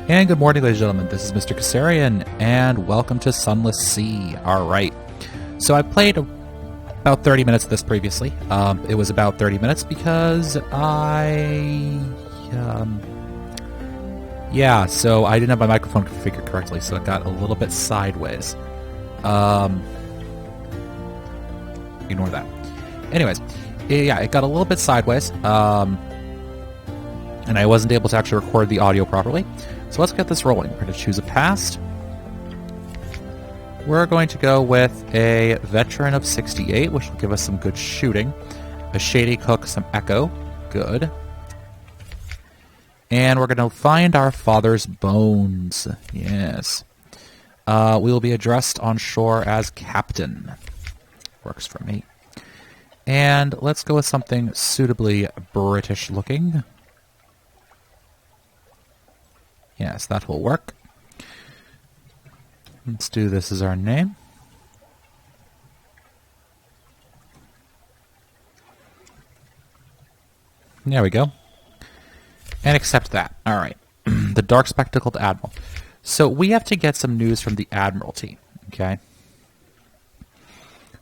And good morning, ladies and gentlemen. This is Mr. Kassarian, and welcome to Sunless Sea. Alright. So I played about 30 minutes of this previously. It was about 30 minutes because so I didn't have my microphone configured correctly, so it got a little bit sideways. Ignore that. Anyways, it got a little bit sideways, and I wasn't able to actually record the audio properly. So let's get this rolling. We're going to choose a past. We're going to go with a veteran of 68, which will give us some good shooting. A shady cook, some echo. Good. And we're going to find our father's bones. Yes. We will be addressed on shore as captain. Works for me. And let's go with something suitably British looking. Yes, that will work. Let's do this as our name. There we go. And accept that. Alright. The Dark Spectacled Admiral. So we have to get some news from the Admiralty. Okay.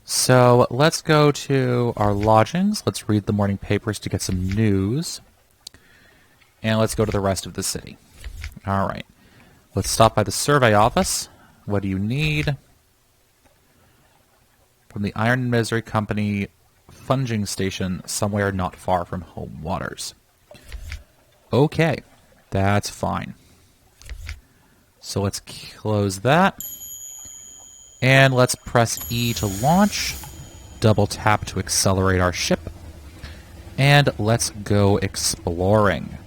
So let's go to our lodgings. Let's read the morning papers to get some news. And let's go to the rest of the city. Alright. Let's stop by the survey office. What do you need? From the Iron and Misery Company funging station somewhere not far from home waters. Okay. That's fine. So let's close that. And let's press E to launch. Double tap to accelerate our ship. And let's go exploring.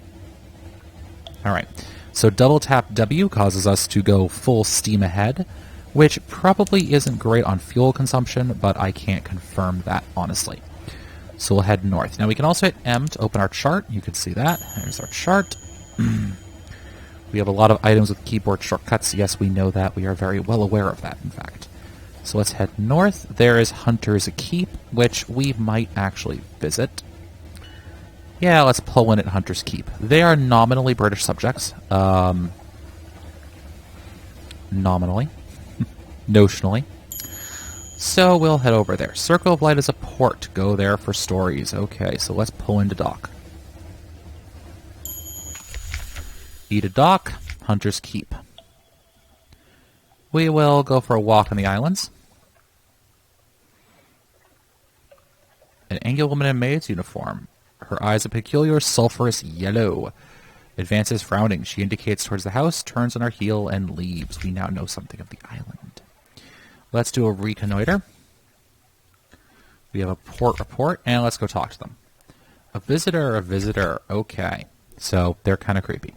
Alright. So double tap W causes us to go full steam ahead, which probably isn't great on fuel consumption, but I can't confirm that, honestly. So we'll head north. Now we can also hit M to open our chart. You can see that. There's our chart. We have a lot of items with keyboard shortcuts. Yes, we know that. We are very well aware of that, in fact. So let's head north. There is Hunter's Keep, which we might actually visit. Yeah, let's pull in at Hunter's Keep. They are nominally British subjects. Nominally. Notionally. So we'll head over there. Circle of Light is a port. Go there for stories. Okay, so let's pull into dock. E to dock. Hunter's Keep. We will go for a walk on the islands. An angular woman in maid's uniform. Her eyes a peculiar sulphurous yellow. Advances frowning. She indicates towards the house, turns on her heel, and leaves. We now know something of the island. Let's do a reconnoiter. We have a port report, and let's go talk to them. A visitor. Okay. So, they're kind of creepy.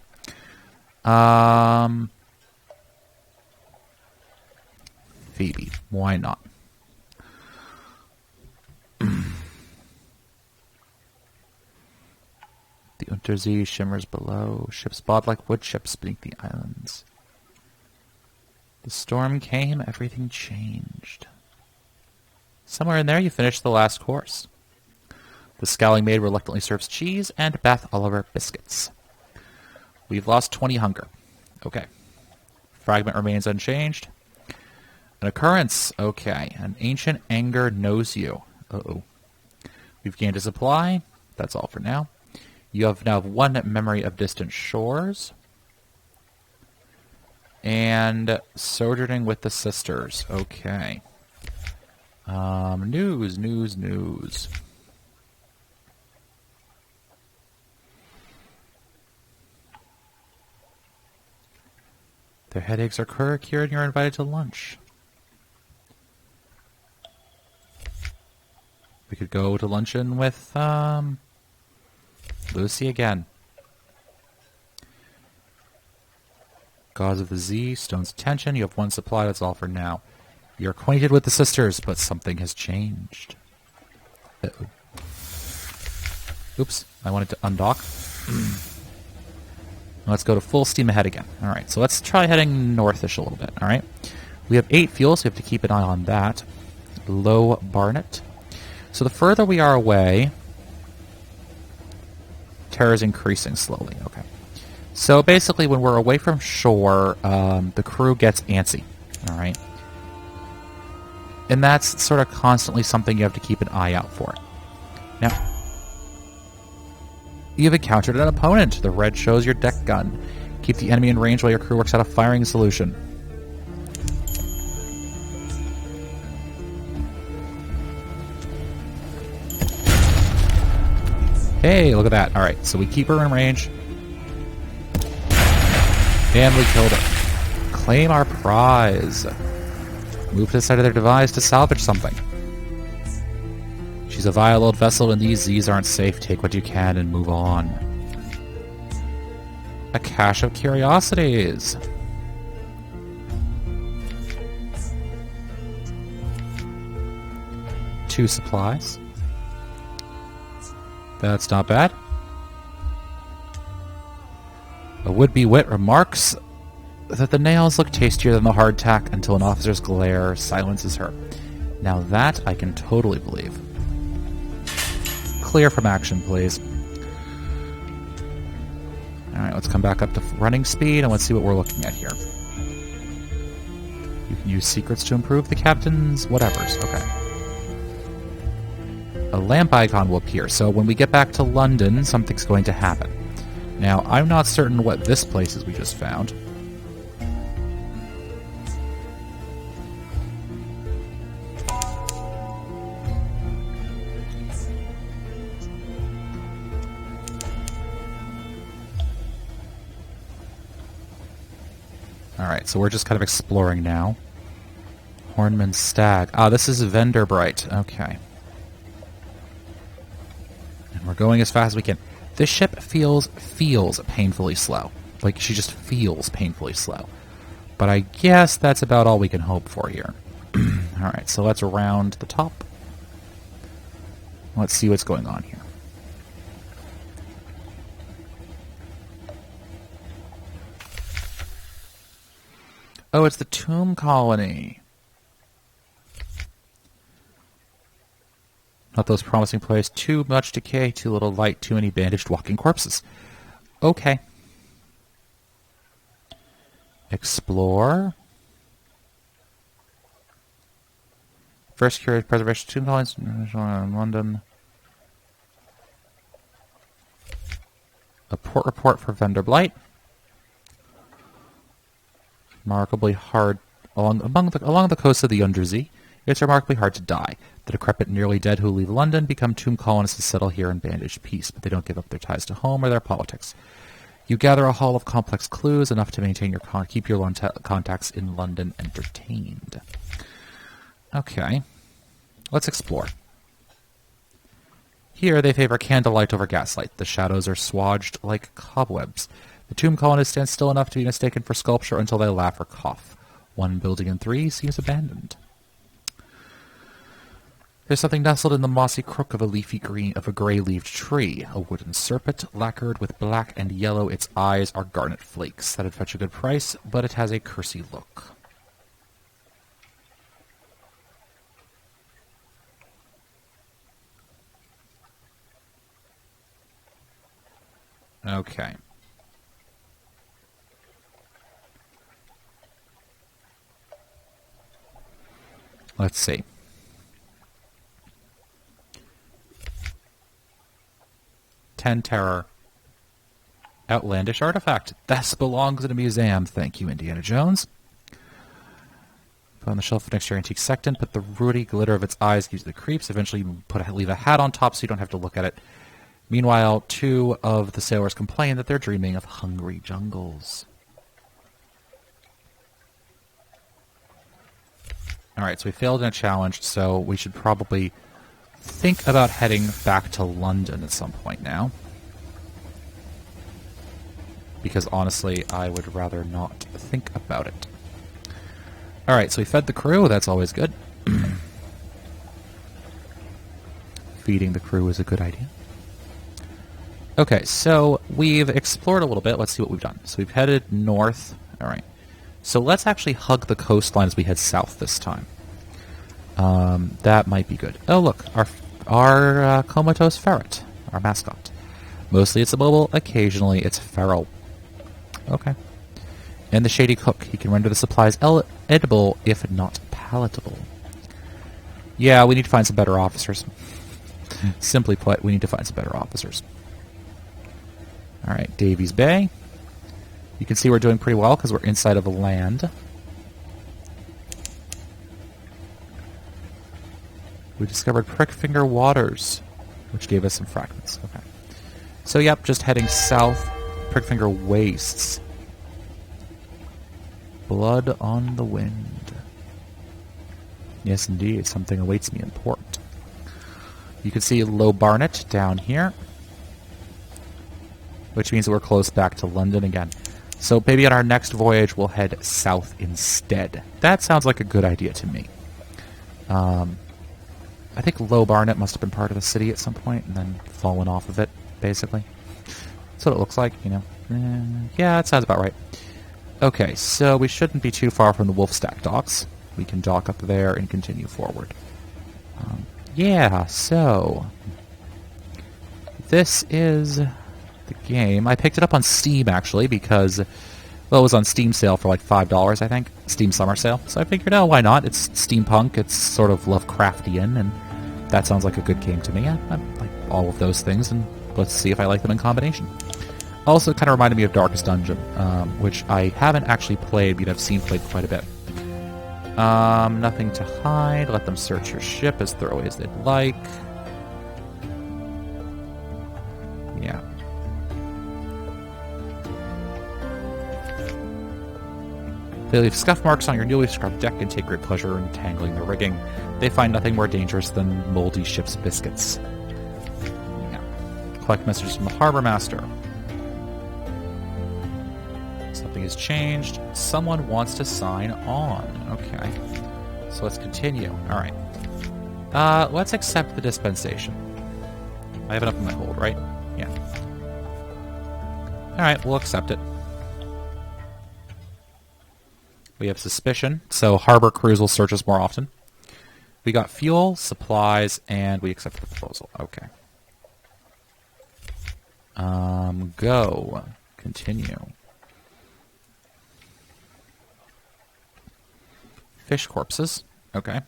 Phoebe. Why not? The Untersee shimmers below. Ships bob like wood chips beneath the islands. The storm came, everything changed. Somewhere in there you finished the last course. The scowling maid reluctantly serves cheese and Beth Oliver biscuits. We've lost 20 hunger. Okay. Fragment remains unchanged. An occurrence. Okay. An ancient anger knows you. Uh-oh. We've gained a supply. That's all for now. You have now one memory of distant shores. And sojourning with the sisters. Okay. News. Their headaches are cured and you're invited to lunch. We could go to luncheon with, Lucy again. Gods of the Z, Stone's Attention. You have one supply, that's all for now. You're acquainted with the sisters, but something has changed. Uh-oh. Oops, I wanted to undock. Let's go to full steam ahead again. Alright, so let's try heading northish a little bit, alright? We have 8 fuel, so we have to keep an eye on that. Low Barnet. So the further we are away, terror is increasing slowly. Okay. So basically, when we're away from shore, the crew gets antsy. All right. And that's sort of constantly something you have to keep an eye out for. Now, you've encountered an opponent. The red shows your deck gun. Keep the enemy in range while your crew works out a firing solution. Hey, look at that. Alright, so we keep her in range. And we killed her. Claim our prize. Move to the side of their device to salvage something. She's a vile old vessel and these Z's aren't safe. Take what you can and move on. A cache of curiosities. Two supplies. That's not bad. A would-be wit remarks that the nails look tastier than the hardtack until an officer's glare silences her. Now that I can totally believe. Clear from action, please. Alright, let's come back up to running speed and let's see what we're looking at here. You can use secrets to improve the captain's whatevers. Okay. A lamp icon will appear, so when we get back to London, something's going to happen. Now, I'm not certain what this place is we just found. Alright, so we're just kind of exploring now. Hornman Stag. Ah, this is Venderbright. Okay. And we're going as fast as we can. This ship feels painfully slow. Like, she just feels painfully slow. But I guess that's about all we can hope for here. Alright, so let's round the top. Let's see what's going on here. Oh, it's the tomb colony. Not those promising places. Too much decay, too little light, too many bandaged walking corpses. Okay. Explore. First curated preservation tomb colonies in London. A port report for Venderblight. Remarkably hard along the coast of the Undersea. It's remarkably hard to die. The decrepit, nearly dead who leave London become tomb colonists to settle here in bandaged peace, but they don't give up their ties to home or their politics. You gather a haul of complex clues, enough to maintain your keep your contacts in London entertained. Okay, let's explore. Here they favor candlelight over gaslight. The shadows are swathed like cobwebs. The tomb colonists stand still enough to be mistaken for sculpture until they laugh or cough. One building in 3 seems abandoned. There's something nestled in the mossy crook of a gray-leaved tree. A wooden serpent, lacquered with black and yellow. Its eyes are garnet flakes. That'd fetch a good price, but it has a cursy look. Okay. Let's see. Ten Terror. Outlandish artifact. This belongs in a museum. Thank you, Indiana Jones. Put on the shelf next to your antique sextant. Put the ruddy glitter of its eyes gives you the creeps. Eventually leave a hat on top so you don't have to look at it. Meanwhile, 2 of the sailors complain that they're dreaming of hungry jungles. Alright, so we failed in a challenge, so we should probably think about heading back to London at some point now. Because honestly, I would rather not think about it. Alright, so we fed the crew, that's always good. Feeding the crew is a good idea. Okay, so we've explored a little bit. Let's see what we've done. So we've headed north. Alright. So let's actually hug the coastline as we head south this time. That might be good. Oh, look, our comatose ferret, our mascot. Mostly it's immobile, occasionally it's feral. Okay. And the shady cook. He can render the supplies edible, if not palatable. Yeah, we need to find some better officers. Simply put, we need to find some better officers. Alright, Davies Bay. You can see we're doing pretty well because we're inside of the land. We discovered Prickfinger Waters, which gave us some fragments. Okay. So, yep, just heading south. Prickfinger Wastes. Blood on the wind. Yes, indeed. Something awaits me in port. You can see Low Barnet down here, which means that we're close back to London again. So maybe on our next voyage, we'll head south instead. That sounds like a good idea to me. I think Low Barnet must have been part of the city at some point and then fallen off of it, basically. That's what it looks like, you know. Yeah, that sounds about right. Okay, so we shouldn't be too far from the Wolfstack docks. We can dock up there and continue forward. Yeah, so this is the game. I picked it up on Steam, actually, because, well, it was on Steam sale for like $5, I think. Steam summer sale. So I figured, oh, why not? It's steampunk. It's sort of Lovecraftian, and that sounds like a good game to me. I like all of those things, and let's see if I like them in combination. Also, it kind of reminded me of Darkest Dungeon, which I haven't actually played, but I've seen played quite a bit. Nothing to hide. Let them search your ship as thoroughly as they'd like. Yeah. They leave scuff marks on your newly scrubbed deck and take great pleasure in tangling the rigging. They find nothing more dangerous than moldy ship's biscuits. Yeah. Collect messages from the harbor master. Something has changed. Someone wants to sign on. Okay. So let's continue. Alright. Let's accept the dispensation. I have it up in my hold, right? Yeah. Alright, we'll accept it. We have suspicion, so harbor crews will search us more often. We got fuel, supplies, and we accept the proposal. Okay. Go. Continue. Fish corpses. Okay.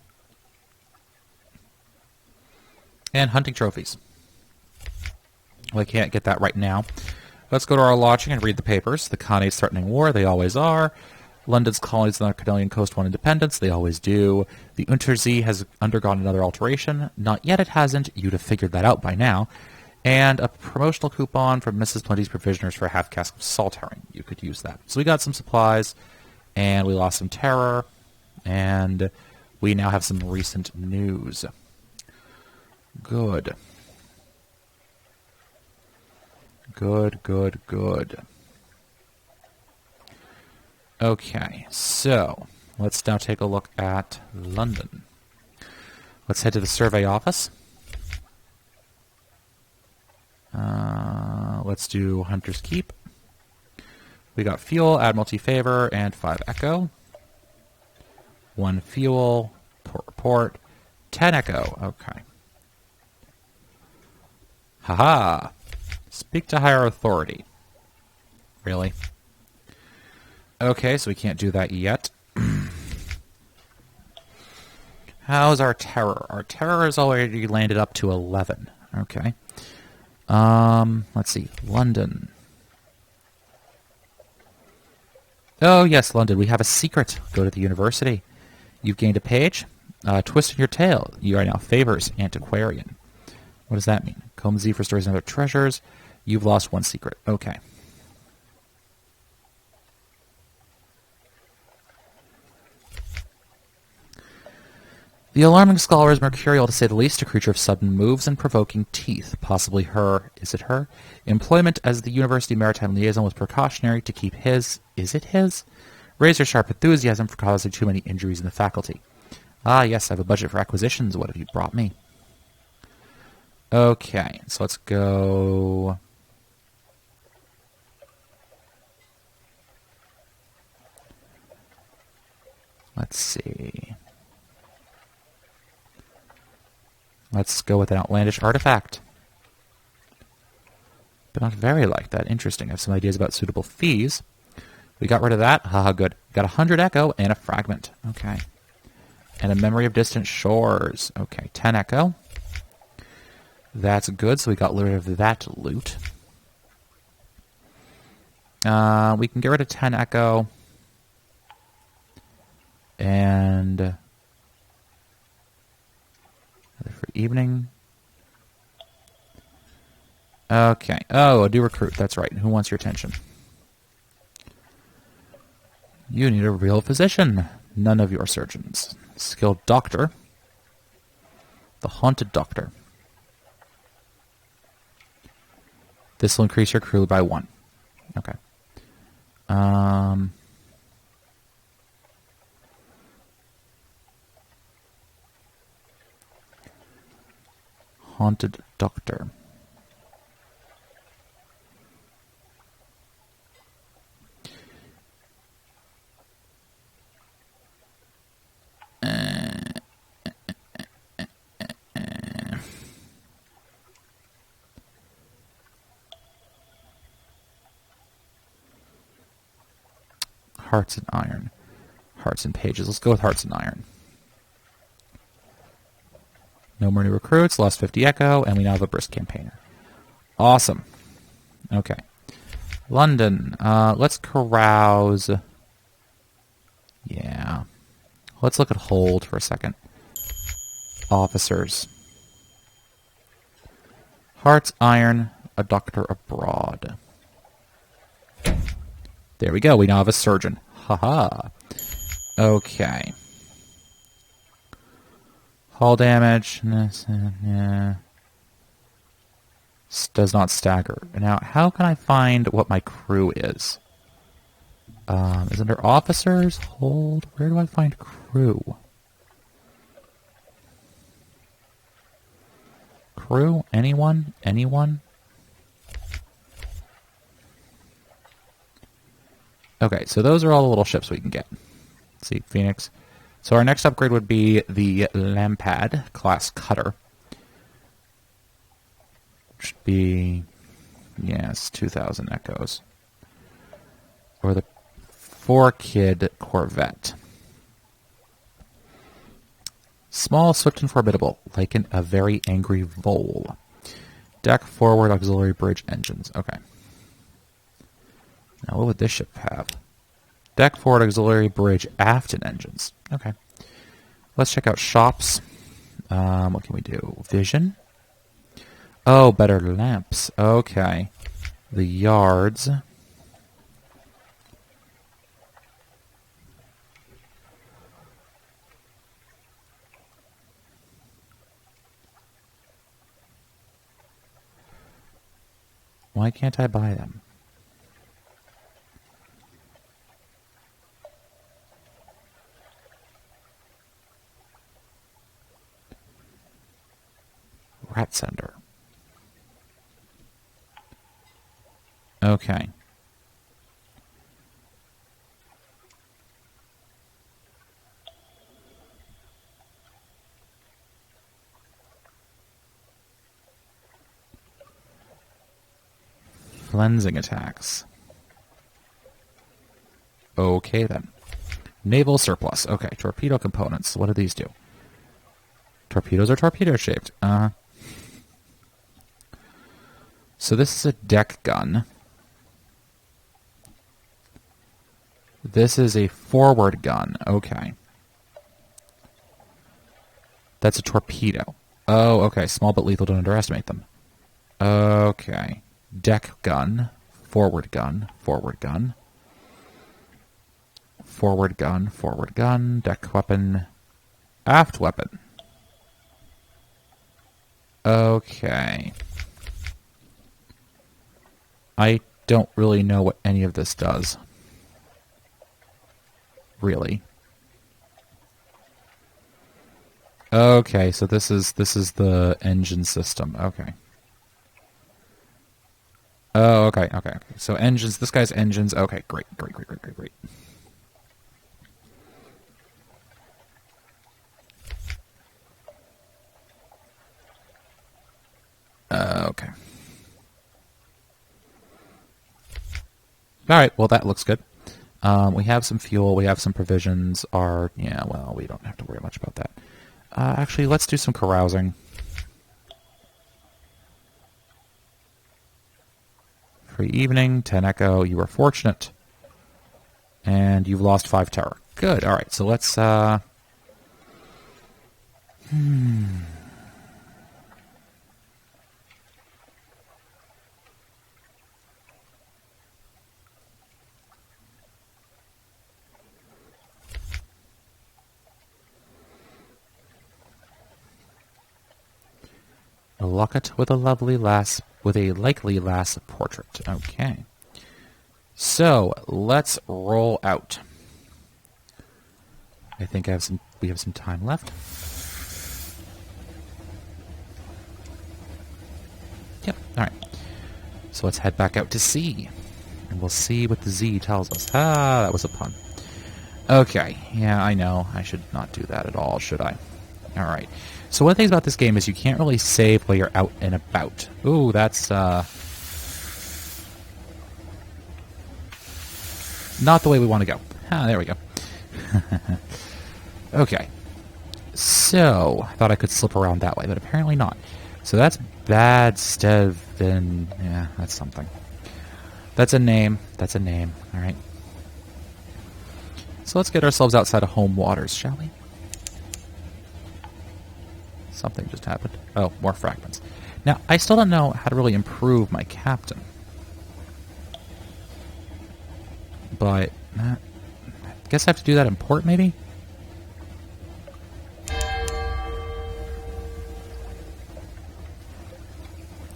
And hunting trophies. Well, I can't get that right now. Let's go to our lodging and read the papers. The Khane's threatening war. They always are. London's colonies on the Canadian coast want independence. They always do. The Untersee has undergone another alteration. Not yet it hasn't. You'd have figured that out by now. And a promotional coupon from Mrs. Plenty's Provisioners for a half cask of salt herring. You could use that. So we got some supplies, and we lost some terror. And we now have some recent news. Good. Good, good, good. Okay, so let's now take a look at London. Let's head to the survey office. Let's do Hunter's Keep. We got fuel, Admiralty Favor, and 5 Echo. 1 fuel, port report, 10 echo. Okay. Haha. Speak to higher authority. Really? Okay, so we can't do that yet. How's our terror? Our terror has already landed up to 11. Okay. Let's see. London. Oh, yes, London. We have a secret. Go to the university. You've gained a page. Twist in your tail. You are now Favors Antiquarian. What does that mean? Comb Z for stories and other treasures. You've lost 1 secret. Okay. The alarming scholar is mercurial, to say the least, a creature of sudden moves and provoking teeth. Possibly her, is it her? Employment as the University Maritime Liaison was precautionary to keep his, is it his? Razor-sharp enthusiasm for causing too many injuries in the faculty. Ah, yes, I have a budget for acquisitions. What have you brought me? Okay, so let's go... Let's see... Let's go with an outlandish artifact. But not very like that. Interesting. I have some ideas about suitable fees. We got rid of that. Haha, good. Got 100 echo and a fragment. Okay. And a memory of distant shores. Okay, 10 echo. That's good, so we got rid of that loot. We can get rid of 10 echo. And for evening. Okay. Oh, do recruit. That's right. Who wants your attention? You need a real physician. None of your surgeons. Skilled doctor. The haunted doctor. This will increase your crew by 1. Okay. Haunted doctor. Hearts and iron. Hearts and pages. Let's go with hearts and iron. No more new recruits. Lost 50 echo. And we now have a brisk campaigner. Awesome. Okay. London. Let's carouse. Yeah. Let's look at hold for a second. Officers. Hearts, iron, a doctor abroad. There we go. We now have a surgeon. Haha. Okay. Hull damage. Yeah. Does not stagger. Now, how can I find what my crew is? Is it under officers? Hold. Where do I find crew? Crew? Anyone? Anyone? Okay, so those are all the little ships we can get. Let's see, Phoenix. So our next upgrade would be the Lampad class cutter. Should be, yes, 2,000 echoes. Or the 4-kid corvette. Small, swift, and formidable, like a very angry vole. Deck, forward, auxiliary bridge, engines. Okay. Now, what would this ship have? Deck, forward, auxiliary bridge, aft, and engines. Okay. Let's check out shops. What can we do? Vision. Oh, better lamps. Okay. The yards. Why can't I buy them? Rat sender. Okay. Cleansing attacks. Okay, then. Naval surplus. Okay, torpedo components. What do these do? Torpedoes are torpedo-shaped. So this is a deck gun. This is a forward gun. Okay. That's a torpedo. Oh, okay. Small but lethal. Don't underestimate them. Okay. Deck gun. Forward gun. Forward gun. Forward gun. Forward gun. Deck weapon. Aft weapon. Okay. I don't really know what any of this does. Really. Okay, so this is the engine system. Okay. Oh, okay. So engines, this guy's engines. Okay, great. Okay. Alright, well that looks good. We have some fuel. We have some provisions. Yeah, well, we don't have to worry much about that. Actually, let's do some carousing. Free evening, 10 echo. You were fortunate. And you've lost 5 terror. Good. All right, so let's... A locket with a lovely lass, with a likely lass portrait. Okay. So, let's roll out. I think we have some time left. Yep, alright. So let's head back out to sea. And we'll see what the Z tells us. Ah, that was a pun. Okay, yeah, I know. I should not do that at all, should I? Alright. So one of the things about this game is you can't really save while you're out and about. Ooh, that's, not the way we want to go. Ah, there we go. Okay. So, I thought I could slip around that way, but apparently not. So that's Bad Steven. Yeah, that's something. That's a name. That's a name. Alright. So let's get ourselves outside of home waters, shall we? Something just happened. Oh, more fragments. Now, I still don't know how to really improve my captain. But, I guess I have to do that in port, maybe?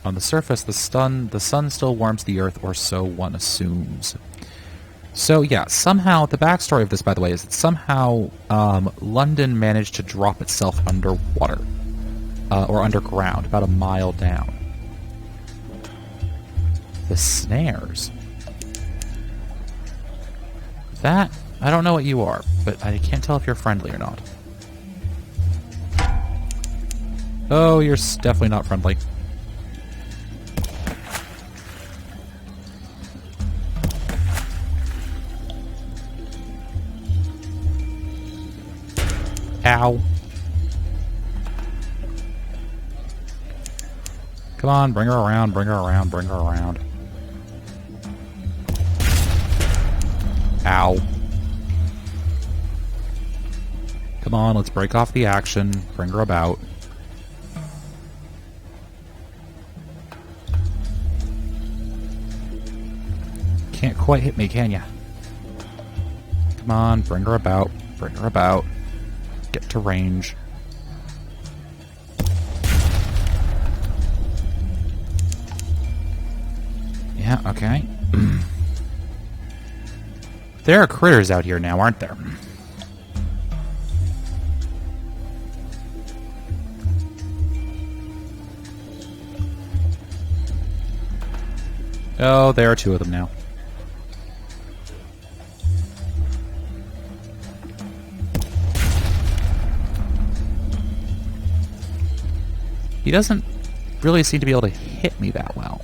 On the surface, the sun still warms the earth, or so one assumes. So, yeah, somehow, the backstory of this, by the way, is that somehow London managed to drop itself underwater. Or underground, about a mile down. The snares. That, I don't know what you are, but I can't tell if you're friendly or not. Oh, you're definitely not friendly. Ow. Come on, bring her around, bring her around, bring her around. Ow. Come on, let's break off the action, bring her about. Can't quite hit me, can ya? Come on, bring her about, bring her about. Get to range. Yeah, okay. There are critters out here now, aren't there? Oh, there are 2 of them now. He doesn't really seem to be able to hit me that well.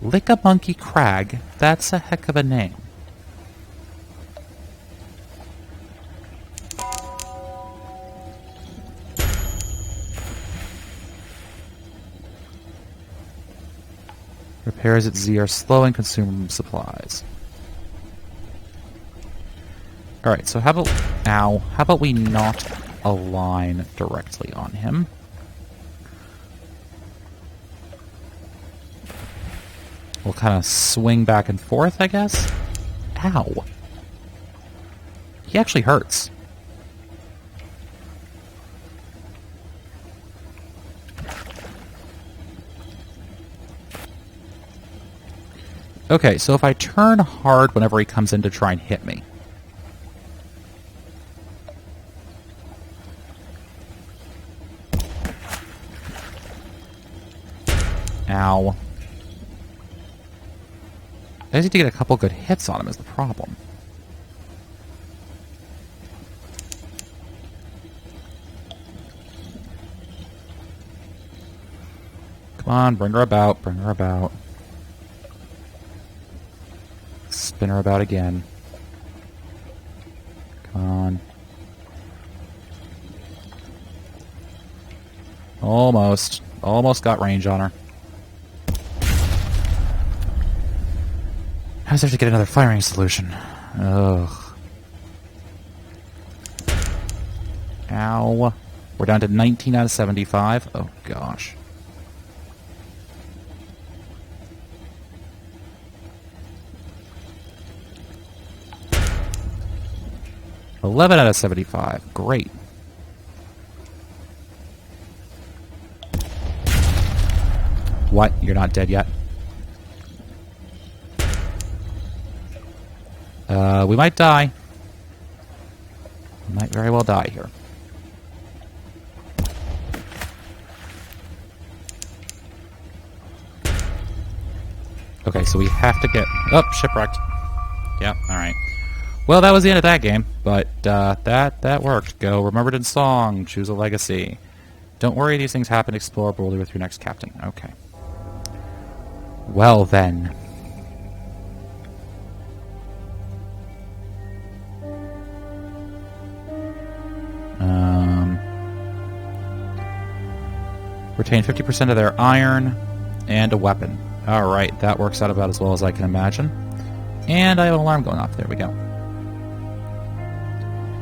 Lick-a-Monkey Crag, that's a heck of a name. Repairs at Z are slow and consume supplies. Alright, so how about... Ow. How about we not align directly on him? We'll kind of swing back and forth, I guess? Ow. He actually hurts. Okay, so if I turn hard whenever he comes in to try and hit me. Ow. I just need to get a couple good hits on him is the problem. Come on, bring her about, bring her about. Spin her about again. Come on. Almost. Almost got range on her. I just have to get another firing solution. Ugh. Ow. We're down to 19 out of 75. Oh, gosh. $11 out of 75. Great. What? You're not dead yet? We might die. We might very well die here. Okay, so we have to get... Oh, shipwrecked. Yep, alright. Well, that was the end of that game, but that worked. Go remembered in song, choose a legacy. Don't worry, these things happen. Explore boldly with your next captain. Okay. Well, then. Retain 50% of their iron and a weapon. Alright, that works out about as well as I can imagine. And I have an alarm going off. There we go.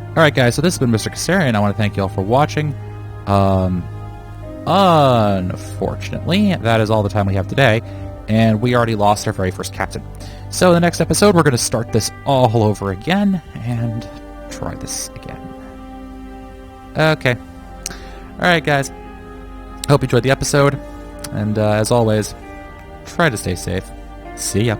Alright guys, so this has been Mr. Kassarian. I want to thank you all for watching. Unfortunately, that is all the time we have today. And we already lost our very first captain. So in the next episode, we're going to start this all over again. And try this again. Okay. Alright guys. Hope you enjoyed the episode. And as always, try to stay safe. See ya.